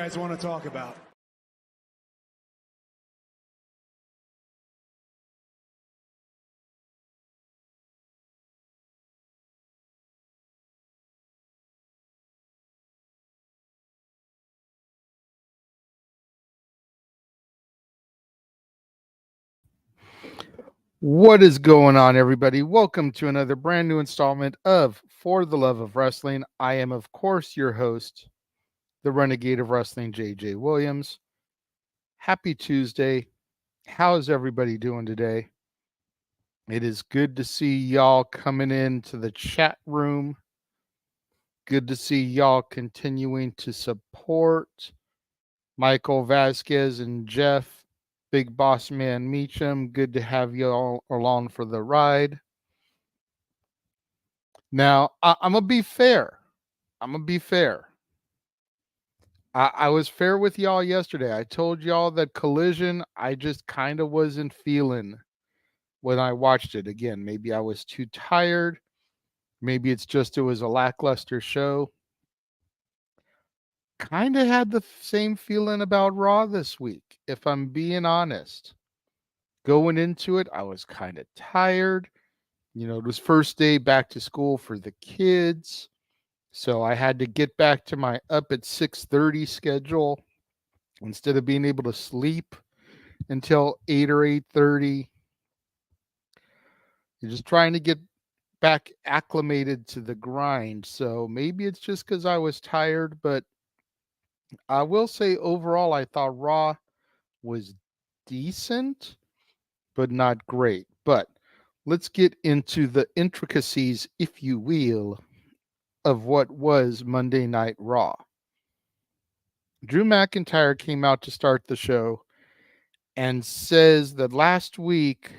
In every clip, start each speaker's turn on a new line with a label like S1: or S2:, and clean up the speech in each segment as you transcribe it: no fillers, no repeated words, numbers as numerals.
S1: guys want to talk about?
S2: What is going on, everybody? Welcome to another brand new installment of For the Love of Wrestling. I am, of course, your host, the Renegade of Wrestling, JJ Williams. Happy Tuesday. How's everybody doing today? It is good to see y'all coming into the chat room. Good to see y'all continuing to support Michael Vasquez and Jeff, Big Boss Man Meacham. Good to have y'all along for the ride. Now, I'm going to be fair. I was fair with y'all yesterday. I told y'all that Collision, I just kind of wasn't feeling when I watched it. Again, maybe I was too tired. Maybe it's just it was a lackluster show. Kind of had the same feeling about Raw this week, if I'm being honest. Going into it, I was kind of tired. You know, it was first day back to school for the kids. So I had to get back to my up at 6:30 schedule instead of being able to sleep until 8 or 8:30. You're just trying to get back acclimated to the grind. So maybe it's just because I was tired, but I will say overall I thought Raw was decent, but not great. But let's get into the intricacies, if you will, of what was Monday Night Raw. Drew McIntyre came out to start the show and says that last week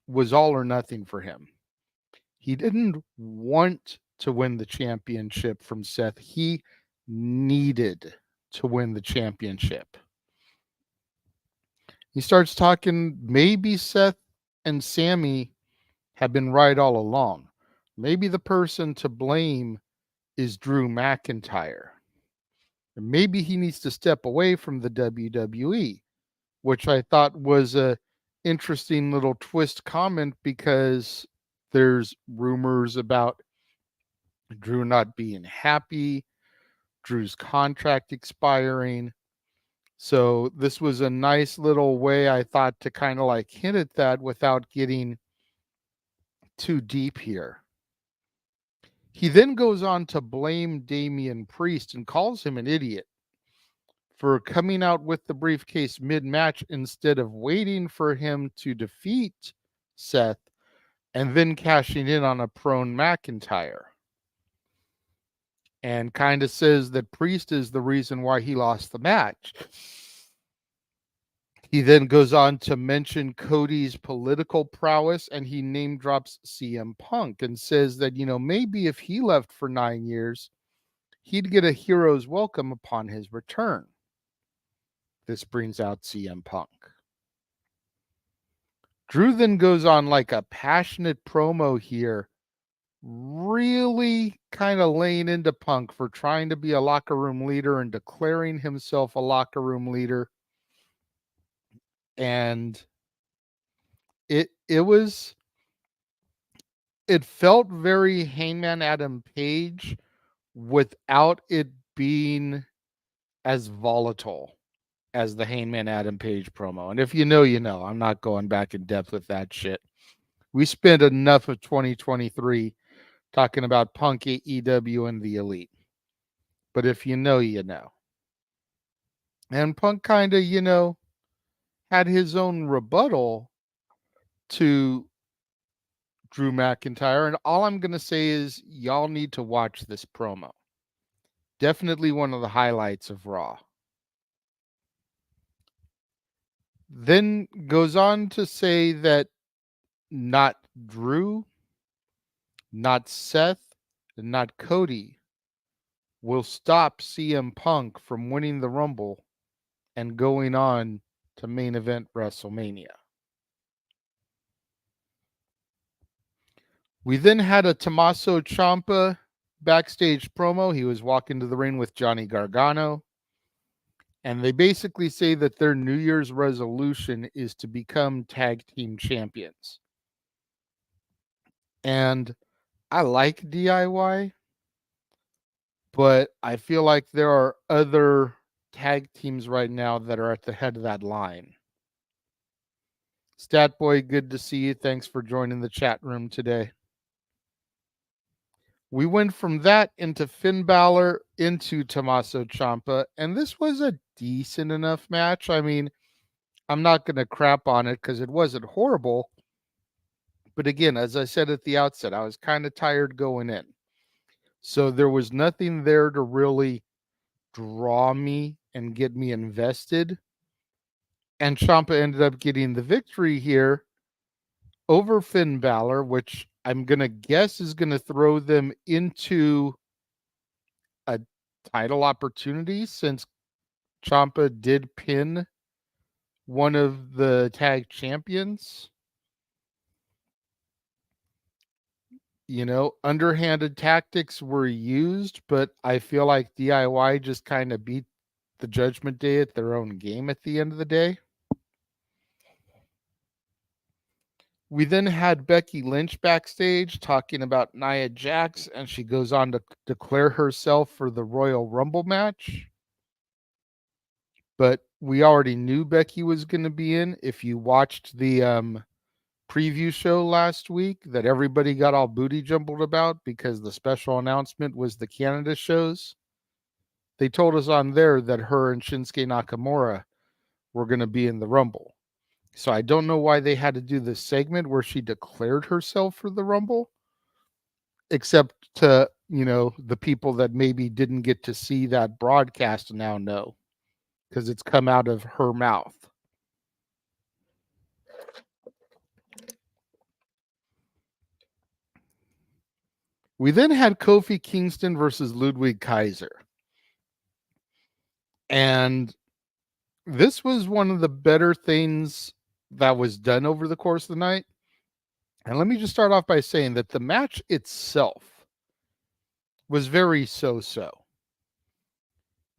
S2: was all or nothing for him. He didn't want to win the championship from Seth. He needed to win the championship. He starts talking, maybe Seth and Sammy have been right all along. Maybe the person to blame is Drew McIntyre. And maybe he needs to step away from the WWE, which I thought was a interesting little twist comment because there's rumors about Drew not being happy, Drew's contract expiring. So this was a nice little way, I thought, to kind of like hint at that without getting too deep here. He then goes on to blame Damian Priest and calls him an idiot for coming out with the briefcase mid-match instead of waiting for him to defeat Seth and then cashing in on a prone McIntyre. And kind of says that Priest is the reason why he lost the match. He then goes on to mention Cody's political prowess, and he name drops CM Punk and says that, you know, maybe if he left for 9 years, he'd get a hero's welcome upon his return. This brings out CM Punk. Drew then goes on like a passionate promo here, really kind of laying into Punk for trying to be a locker room leader and declaring himself a locker room leader. And it felt very Hangman Adam Page without it being as volatile as the Hangman Adam Page promo. And if you know, you know. I'm not going back in depth with that shit. We spent enough of 2023 talking about Punk, AEW, and the Elite. But if you know, you know. And Punk kind of, you know, had his own rebuttal to Drew McIntyre. And all I'm going to say is y'all need to watch this promo. Definitely one of the highlights of Raw. Then goes on to say that not Drew, not Seth, and not Cody will stop CM Punk from winning the Rumble and going on to main event WrestleMania. We then had a Tommaso Ciampa backstage promo. He was walking to the ring with Johnny Gargano. And they basically say that their New Year's resolution is to become tag team champions. And I like DIY, but I feel like there are other tag teams right now that are at the head of that line. Stat Boy, good to see you. Thanks for joining the chat room today. We went from that into Finn Balor into Tommaso Ciampa, and this was a decent enough match. I mean, I'm not going to crap on it because it wasn't horrible. But again, as I said at the outset, I was kind of tired going in. So there was nothing there to really draw me and get me invested. And Ciampa ended up getting the victory here over Finn Balor, which I'm going to guess is going to throw them into a title opportunity since Ciampa did pin one of the tag champions. You know, underhanded tactics were used, but I feel like DIY just kind of beat the Judgment Day at their own game at the end of the day. We then had Becky Lynch backstage talking about Nia Jax, and she goes on to declare herself for the Royal Rumble match. But we already knew Becky was going to be in. If you watched the preview show last week that everybody got all booty jumbled about because the special announcement was the Canada shows, they told us on there that her and Shinsuke Nakamura were going to be in the Rumble. So I don't know why they had to do this segment where she declared herself for the Rumble, except to, you know, the people that maybe didn't get to see that broadcast now know, because it's come out of her mouth. We then had Kofi Kingston versus Ludwig Kaiser. And this was one of the better things that was done over the course of the night. And let me just start off by saying that the match itself was very so-so.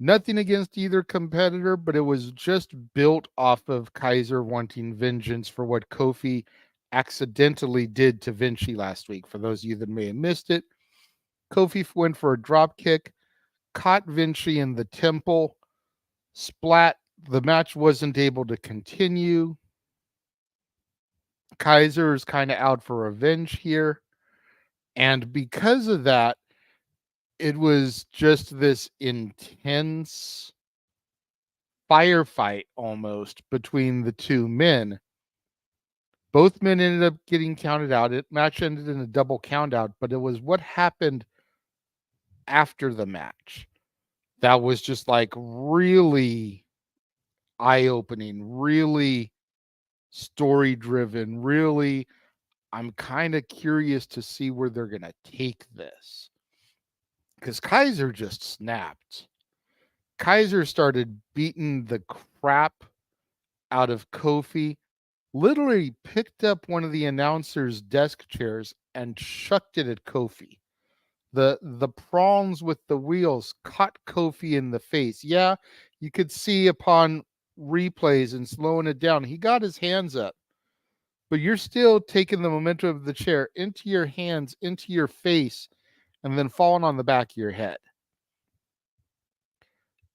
S2: Nothing against either competitor, but it was just built off of Kaiser wanting vengeance for what Kofi accidentally did to Vinci last week. For those of you that may have missed it, Kofi went for a drop kick, caught Vinci in the temple, splat. The match wasn't able to continue. Kaiser is kind of out for revenge here. And because of that, it was just this intense firefight almost between the two men. Both men ended up getting counted out. It match ended in a double count out, but it was what happened after the match that was just like really eye-opening, really story-driven, really. I'm kind of curious to see where they're going to take this. Because Kaiser just snapped. Kaiser started beating the crap out of Kofi, literally picked up one of the announcer's desk chairs and chucked it at Kofi. The prongs with the wheels caught Kofi in the face. Yeah, you could see upon replays and slowing it down, he got his hands up. But you're still taking the momentum of the chair into your hands, into your face, and then falling on the back of your head.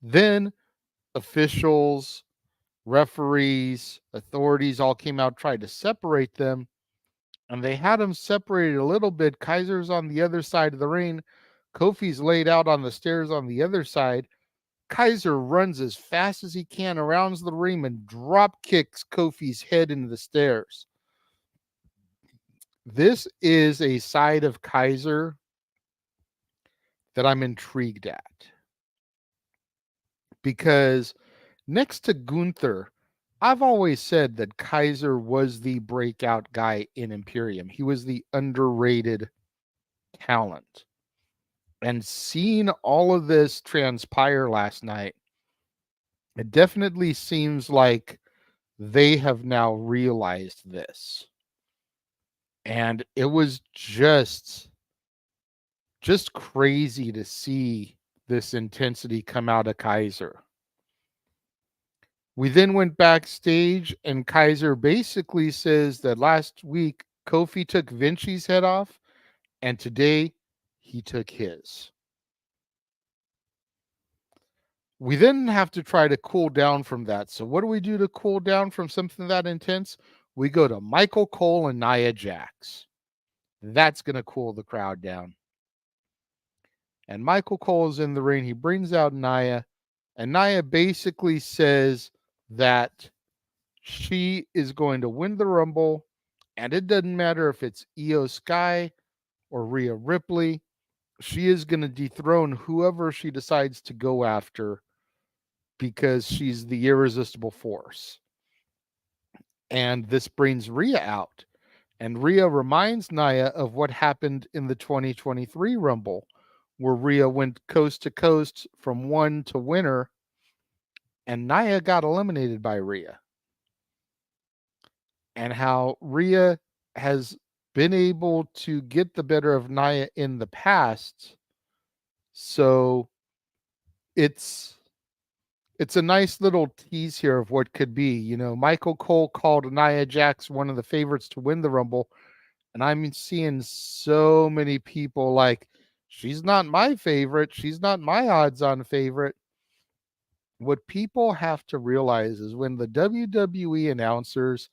S2: Then officials, referees, authorities all came out, tried to separate them, and they had them separated a little bit. Kaiser's on the other side of the ring. Kofi's laid out on the stairs on the other side. Kaiser runs as fast as he can around the ring and drop kicks Kofi's head into the stairs. This is a side of Kaiser that I'm intrigued at. Because next to Gunther, I've always said that Kaiser was the breakout guy in Imperium. He was the underrated talent. And seeing all of this transpire last night, it definitely seems like they have now realized this. And it was just crazy to see this intensity come out of Kaiser. We then went backstage, and Kaiser basically says that last week Kofi took Vinci's head off, and today he took his. We then have to try to cool down from that. So, what do we do to cool down from something that intense? We go to Michael Cole and Nia Jax. That's going to cool the crowd down. And Michael Cole is in the ring. He brings out Nia, and Nia basically says that she is going to win the Rumble, and it doesn't matter if it's Io Sky or Rhea Ripley. She is going to dethrone whoever she decides to go after because she's the irresistible force. And this brings Rhea out. And Rhea reminds Nia of what happened in the 2023 Rumble, where Rhea went coast to coast from one to winner, and Nia got eliminated by Rhea. And how Rhea has been able to get the better of Nia in the past. So it's a nice little tease here of what could be. You know, Michael Cole called Nia Jax one of the favorites to win the Rumble. And I'm seeing so many people like, she's not my favorite. She's not my odds on favorite. What people have to realize is when the WWE announcers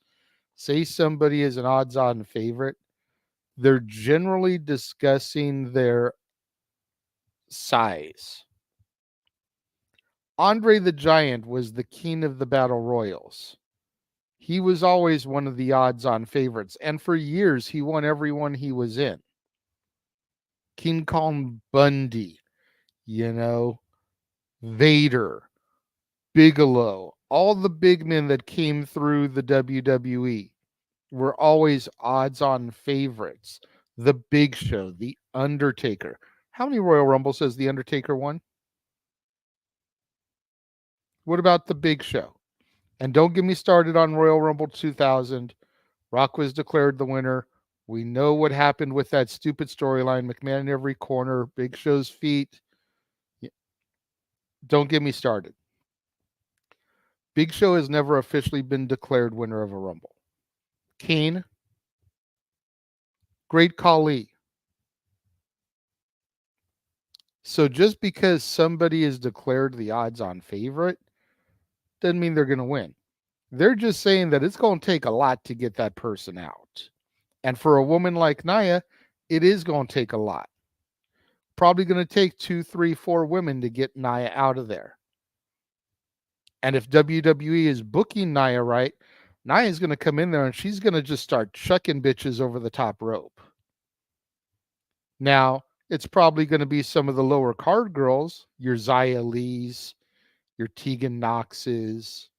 S2: say somebody is an odds on favorite, they're generally discussing their size. Andre the Giant was the king of the battle royals. He was always one of the odds on favorites. And for years, he won every one he was in. King Kong Bundy, Vader, Bigelow, all the big men that came through the WWE were always odds on favorites. The Big Show, The Undertaker. How many Royal Rumbles has The Undertaker won? What about The Big Show? And don't get me started on Royal Rumble 2000. Rock was declared the winner. We know what happened with that stupid storyline. McMahon in every corner, Big Show's feet. Don't get me started. Big Show has never officially been declared winner of a Rumble. Kane, Great Khali. So just because somebody is declared the odds-on favorite doesn't mean they're going to win. They're just saying that it's going to take a lot to get that person out. And for a woman like Nia, it is going to take a lot. Probably going to take 2, 3, 4 women to get Nia out of there. And if WWE is booking Nia right, Nia is going to come in there and she's going to just start chucking bitches over the top rope. Now, it's probably going to be some of the lower card girls, your Xia Lees, your Tegan Knoxes,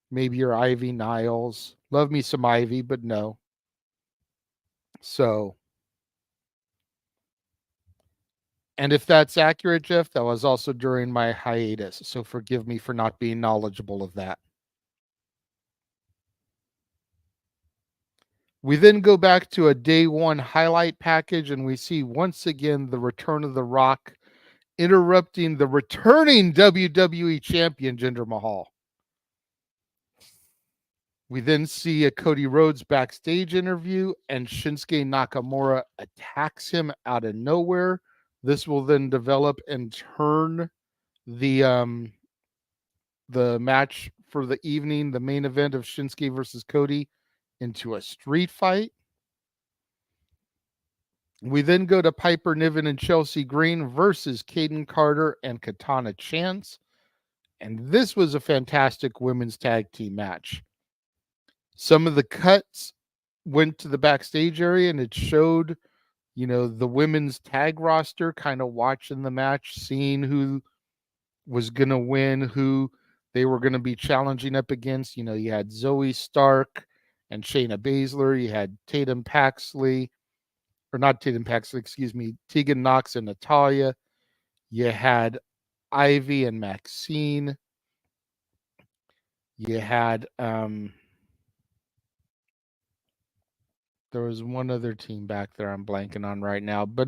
S2: maybe your Ivy Niles. Love me some Ivy, but no. So, and if that's accurate, Jeff, that was also during my hiatus. So forgive me for not being knowledgeable of that. We then go back to a day one highlight package, and we see once again the return of The Rock interrupting the returning WWE champion, Jinder Mahal. We then see a Cody Rhodes backstage interview, and Shinsuke Nakamura attacks him out of nowhere. This will then develop and turn the match for the evening, the main event of Shinsuke versus Cody, into a street fight. We then go to Piper Niven and Chelsea Green versus Kaden Carter and Katana Chance. And this was a fantastic women's tag team match. Some of the cuts went to the backstage area and it showed, the women's tag roster kind of watching the match, seeing who was going to win, who they were going to be challenging up against. You had Zoe Stark and Shayna Baszler. You had Tegan Nox and Natalya. You had Ivy and Maxine. You had there was one other team back there I'm blanking on right now. But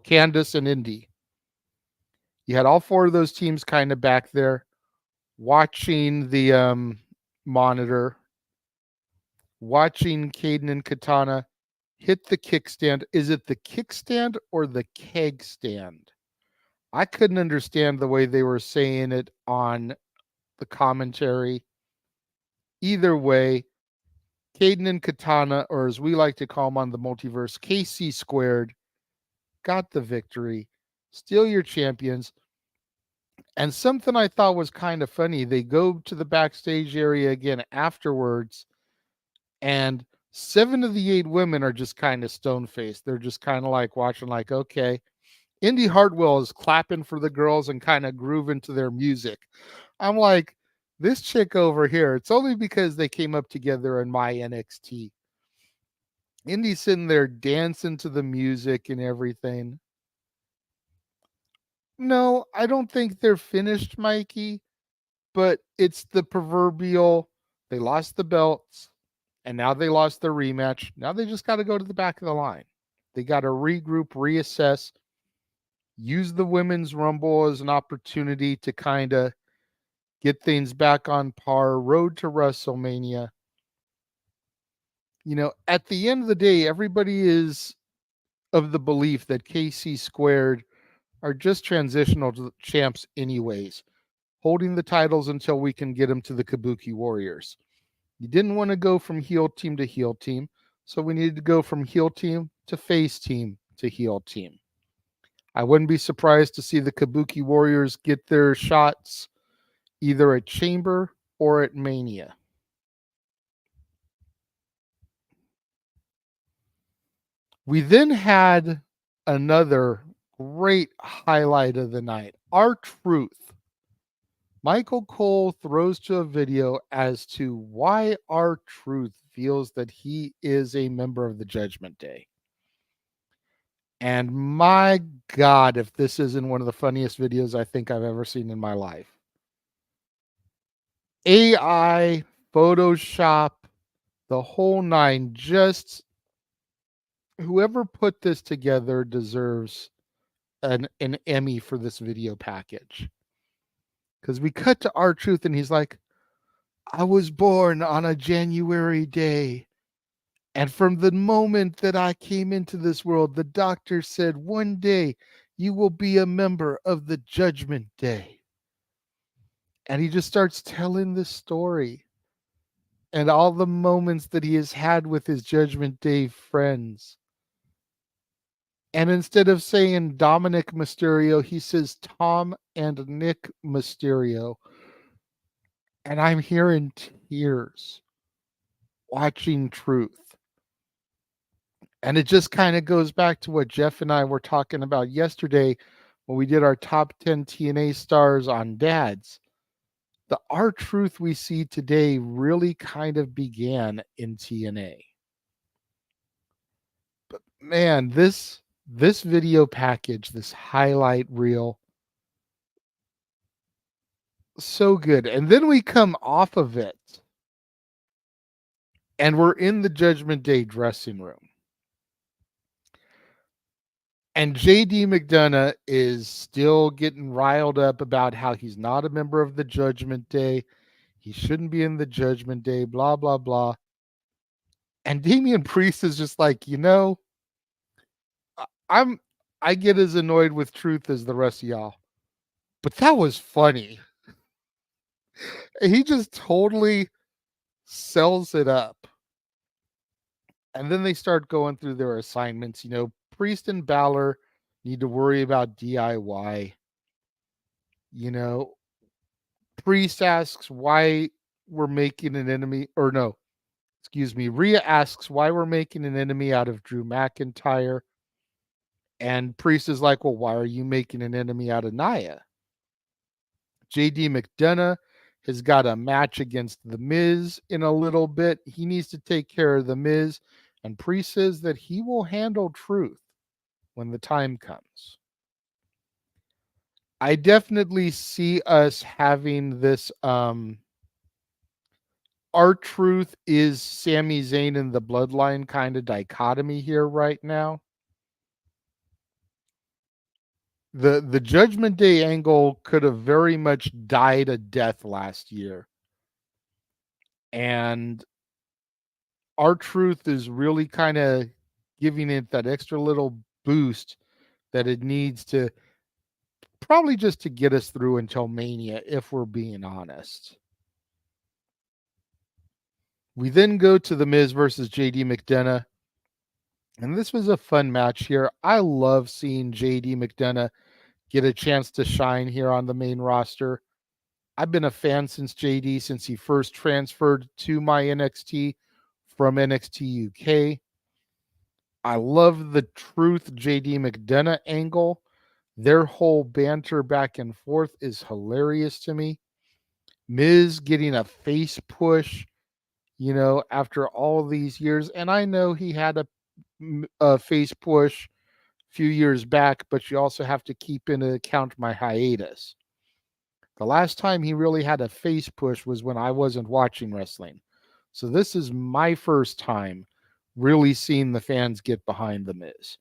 S2: Candace and Indy. You had all 4 of those teams kind of back there. watching the monitor, watching Caden and Katana hit the kickstand. Is it the kickstand or the keg stand? I couldn't understand the way they were saying it on the commentary. Either way, Caden and Katana, or as we like to call them on the multiverse, KC squared, got the victory. Still your champions. And something I thought was kind of funny, they go to the backstage area again afterwards, and 7 of the 8 women are just kind of stone faced. They're just kind of like watching, like, okay. Indy Hartwell is clapping for the girls and kind of grooving to their music. I'm like, this chick over here, it's only because they came up together in my NXT. Indy's sitting there dancing to the music and everything. No, I don't think they're finished, Mikey, but it's the proverbial, they lost the belts and now they lost their rematch. Now they just got to go to the back of the line. They got to regroup, reassess, use the women's rumble as an opportunity to kind of get things back on par, road to WrestleMania. You know, at the end of the day, everybody is of the belief that KC squared are just transitional champs anyways, holding the titles until we can get them to the Kabuki Warriors. You didn't want to go from heel team to heel team, so we needed to go from heel team to face team to heel team. I wouldn't be surprised to see the Kabuki Warriors get their shots either at Chamber or at Mania. We then had another great highlight of the night. R-Truth. Michael Cole throws to a video as to why R-Truth feels that he is a member of the Judgment Day. And my God, if this isn't one of the funniest videos I think I've ever seen in my life. AI, Photoshop, the whole nine. Just whoever put this together deserves an Emmy for this video package. Because we cut to R-Truth and he's like, I was born on a January day. And from the moment that I came into this world, the doctor said, one day you will be a member of the Judgment Day. And he just starts telling this story and all the moments that he has had with his Judgment Day friends. And instead of saying Dominic Mysterio, he says Tom and Nick Mysterio. And I'm hearing tears watching Truth. And it just kind of goes back to what Jeff and I were talking about yesterday when we did our top 10 TNA stars on dads. The R-Truth we see today really kind of began in TNA. But man, this video package, this highlight reel, so good. And then we come off of it and we're in the Judgment Day dressing room. And JD McDonough is still getting riled up about how he's not a member of the Judgment Day. He shouldn't be in the Judgment Day, blah, blah, blah. And Damian Priest is just like, you know, I get as annoyed with Truth as the rest of y'all. But that was funny. He just totally sells it up. And then they start going through their assignments. You know, Priest and Balor need to worry about DIY. You know, Priest asks why we're making an enemy, or no, excuse me. Rhea asks why we're making an enemy out of Drew McIntyre. And Priest is like, well, why are you making an enemy out of Nia? JD McDonough has got a match against The Miz in a little bit. He needs to take care of The Miz. And Priest says that he will handle Truth when the time comes. I definitely see us having this R-Truth is Sami Zayn and the Bloodline kind of dichotomy here right now. The Judgment Day angle could have very much died a death last year. And our truth is really kind of giving it that extra little boost that it needs to, probably just to get us through until Mania, if we're being honest. We then go to The Miz versus JD McDonough. And this was a fun match here. I love seeing JD McDonough get a chance to shine here on the main roster. I've been a fan since he first transferred to my NXT from NXT UK. I love the Truth JD McDonough angle. Their whole banter back and forth is hilarious to me. Miz getting a face push, after all these years. And I know he had a face push a few years back, but you also have to keep into account my hiatus. The last time he really had a face push was when I wasn't watching wrestling. So this is my first time really seeing the fans get behind The Miz.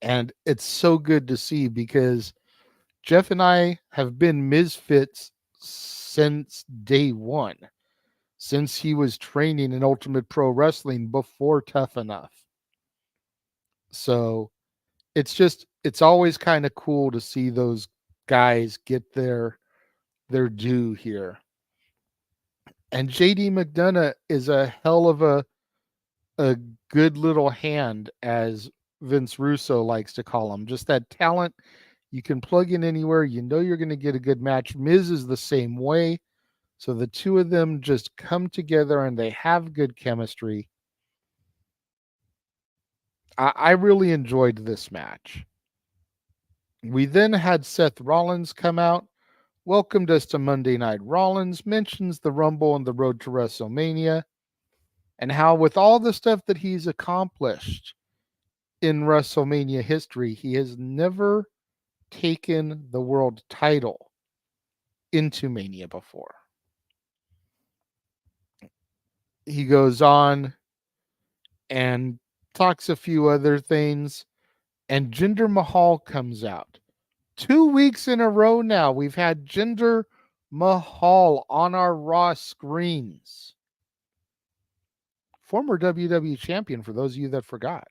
S2: And it's so good to see because Jeff and I have been Misfits since day one, since he was training in Ultimate Pro Wrestling before Tough Enough. So it's always kind of cool to see those guys get their due here. And JD McDonough is a hell of a good little hand, as Vince Russo likes to call him. Just that talent you can plug in anywhere. You know you're going to get a good match. Miz is the same way. So the two of them just come together and they have good chemistry. I really enjoyed this match. We then had Seth Rollins come out, welcomed us to Monday Night Rollins, mentions the Rumble and the road to WrestleMania, and how with all the stuff that he's accomplished in WrestleMania history, he has never taken the world title into Mania before. He goes on and talks a few other things, and Jinder Mahal comes out. 2 weeks in a row now, we've had Jinder Mahal on our Raw screens. Former WWE champion, for those of you that forgot.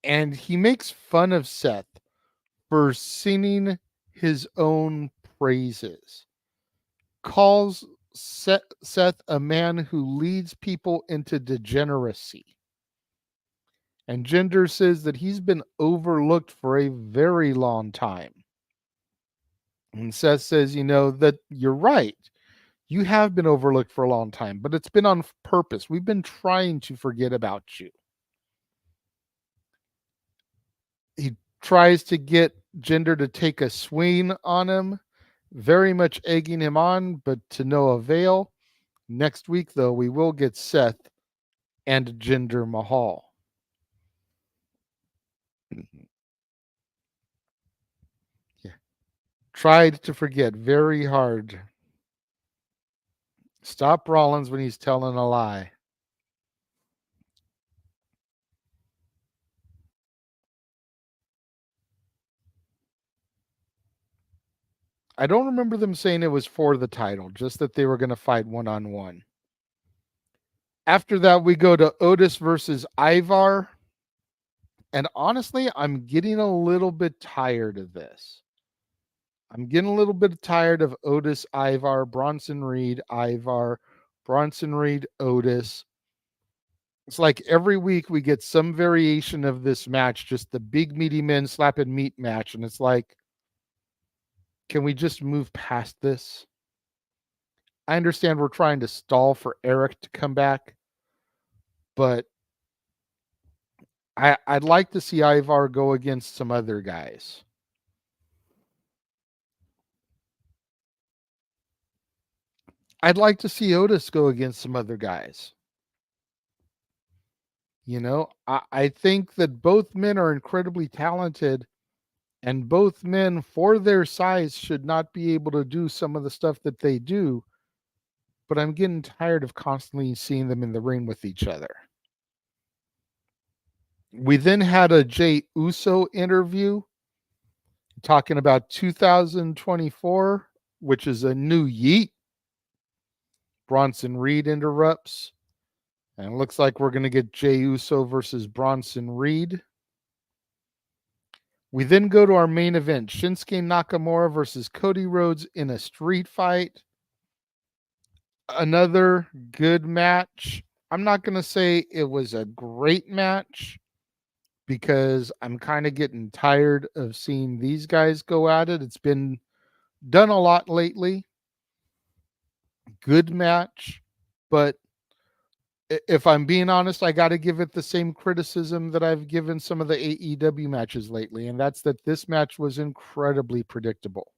S2: And he makes fun of Seth for singing his own praises. Calls Seth a man who leads people into degeneracy. And Jinder says that he's been overlooked for a very long time. And Seth says, that you're right. You have been overlooked for a long time, but it's been on purpose. We've been trying to forget about you. He tries to get Jinder to take a swing on him, very much egging him on, but to no avail. Next week, though, we will get Seth and Jinder Mahal. Yeah. Tried to forget very hard. Stop Rollins when he's telling a lie. I don't remember them saying it was for the title, just that they were going to fight one-on-one. After that, we go to Otis versus Ivar. And honestly, I'm getting a little bit tired of this. I'm getting a little bit tired of Otis, Ivar, Bronson Reed, Ivar, Bronson Reed, Otis. It's like every week we get some variation of this match, just the big meaty men slapping meat match. And it's like, can we just move past this? I understand we're trying to stall for Eric to come back, but I'd like to see Ivar go against some other guys. I'd like to see Otis go against some other guys. I think that both men are incredibly talented, and both men, for their size, should not be able to do some of the stuff that they do. But I'm getting tired of constantly seeing them in the ring with each other. We then had a Jey Uso interview talking about 2024, which is a new yeet. Bronson Reed interrupts, and it looks like we're going to get Jey Uso versus Bronson Reed. We then go to our main event, Shinsuke Nakamura versus Cody Rhodes in a street fight. Another good match. I'm not going to say it was a great match because I'm kind of getting tired of seeing these guys go at it. It's been done a lot lately. Good match, but if I'm being honest, I got to give it the same criticism that I've given some of the AEW matches lately, and that's that this match was incredibly predictable.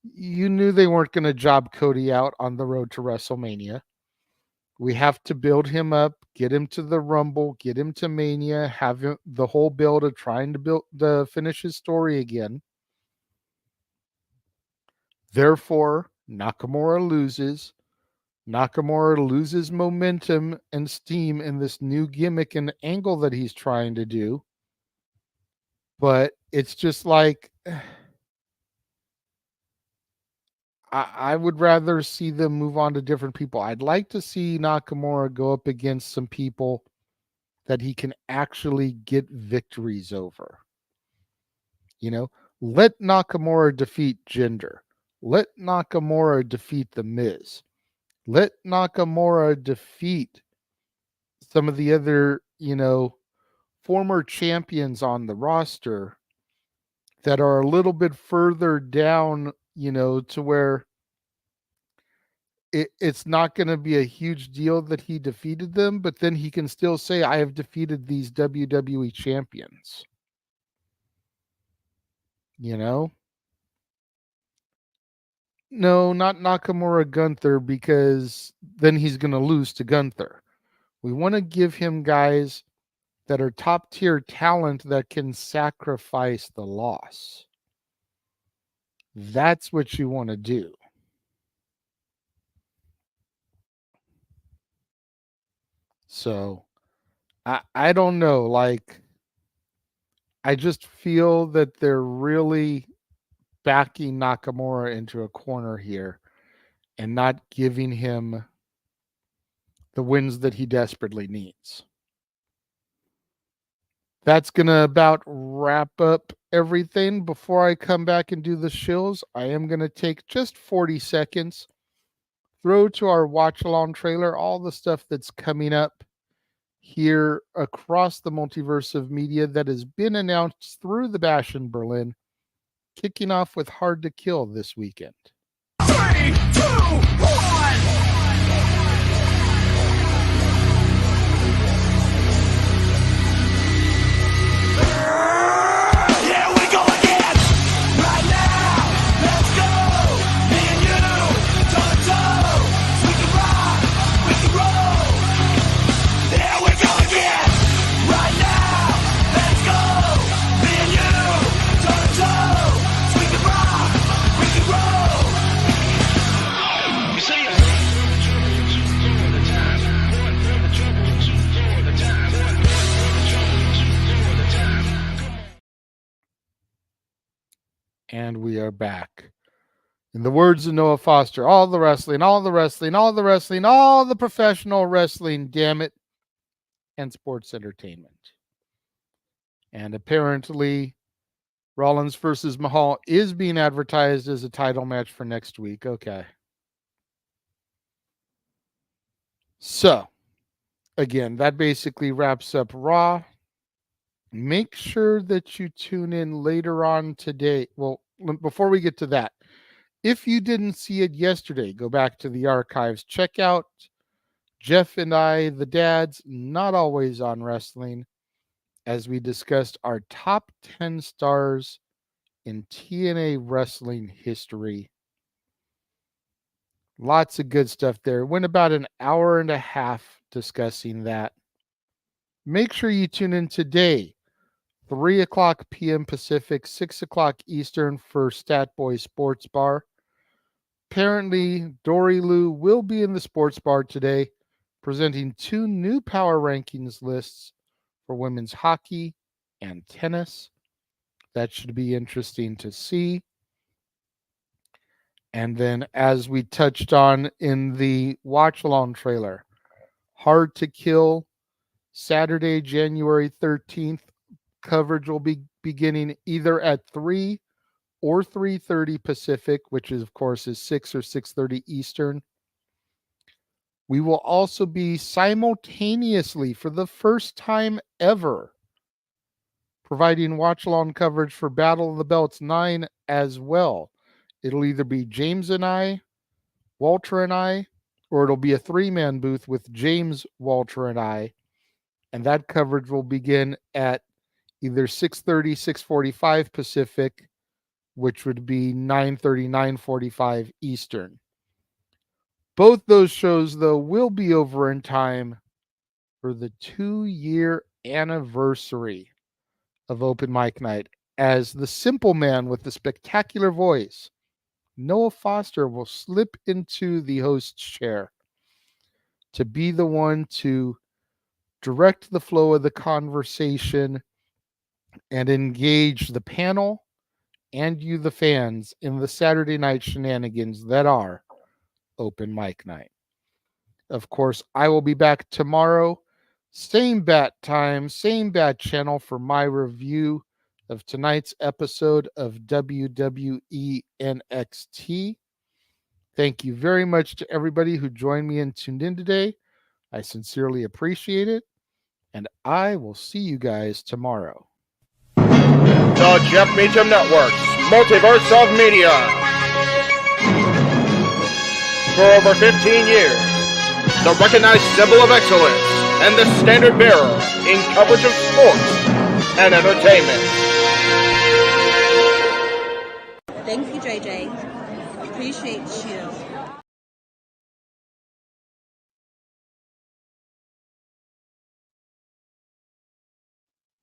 S2: You knew they weren't going to job Cody out on the road to WrestleMania. We have to build him up, get him to the Rumble, get him to Mania, have him, the whole build of trying to finish his story again. Therefore, Nakamura loses. Nakamura loses momentum and steam in this new gimmick and angle that he's trying to do. But it's just like, I would rather see them move on to different people. I'd like to see Nakamura go up against some people that he can actually get victories over. Let Nakamura defeat Jinder. Let Nakamura defeat The Miz. Let Nakamura defeat some of the other, former champions on the roster that are a little bit further down, to where it's not going to be a huge deal that he defeated them, but then he can still say, I have defeated these WWE champions. No, not Nakamura Gunther, because then he's going to lose to Gunther. We want to give him guys that are top tier talent that can sacrifice the loss. That's what you want to do. So I don't know. Like, I just feel that they're really backing Nakamura into a corner here and not giving him the wins that he desperately needs. That's going to about wrap up everything. Before I come back and do the shills, I am going to take just 40 seconds, throw to our watch along trailer all the stuff that's coming up here across the multiverse of media that has been announced through the Bash in Berlin, kicking off with Hard to Kill this weekend.
S1: 3, 2, 1.
S2: And we are back. In the words of Noah Foster, all the wrestling, all the wrestling, all the wrestling, all the professional wrestling, damn it, and sports entertainment. And apparently, Rollins versus Mahal is being advertised as a title match for next week. Okay. So, again, that basically wraps up Raw. Make sure that you tune in later on today. Well, before we get to that, if you didn't see it yesterday, go back to the archives. Check out Jeff and I, the dads, not always on wrestling, as we discussed our top 10 stars in TNA wrestling history. Lots of good stuff there. Went about an hour and a half discussing that. Make sure you tune in today, 3 o'clock p.m. Pacific, 6 o'clock Eastern for Stat Boy Sports Bar. Apparently, Dory Lou will be in the sports bar today, presenting 2 new power rankings lists for women's hockey and tennis. That should be interesting to see. And then, as we touched on in the watch along trailer, Hard to Kill, Saturday, January 13th. Coverage will be beginning either at 3 or 3:30 Pacific, which is, of course, is 6 or 6:30 Eastern. We will also be simultaneously, for the first time ever, providing watch-along coverage for Battle of the Belts 9 as well. It'll either be James and I, Walter and I, or it'll be a 3-man booth with James, Walter, and I. And that coverage will begin at either 6:30, 6:45 Pacific, which would be 9:30, 9:45 Eastern. Both those shows, though, will be over in time for the 2-year anniversary of Open Mic Night, as the simple man with the spectacular voice, Noah Foster, will slip into the host's chair to be the one to direct the flow of the conversation and engage the panel and you, the fans, in the Saturday night shenanigans that are Open Mic Night. Of course, I will be back tomorrow, same bat time, same bat channel, for my review of tonight's episode of WWE NXT. Thank you very much to everybody who joined me and tuned in today. I sincerely appreciate it, and I will see you guys tomorrow.
S3: The Jeff Meacham Network's Multiverse of Media. For over 15 years, the recognized symbol of excellence and the standard bearer in coverage of sports and entertainment.
S4: Thank you, JJ. Appreciate you.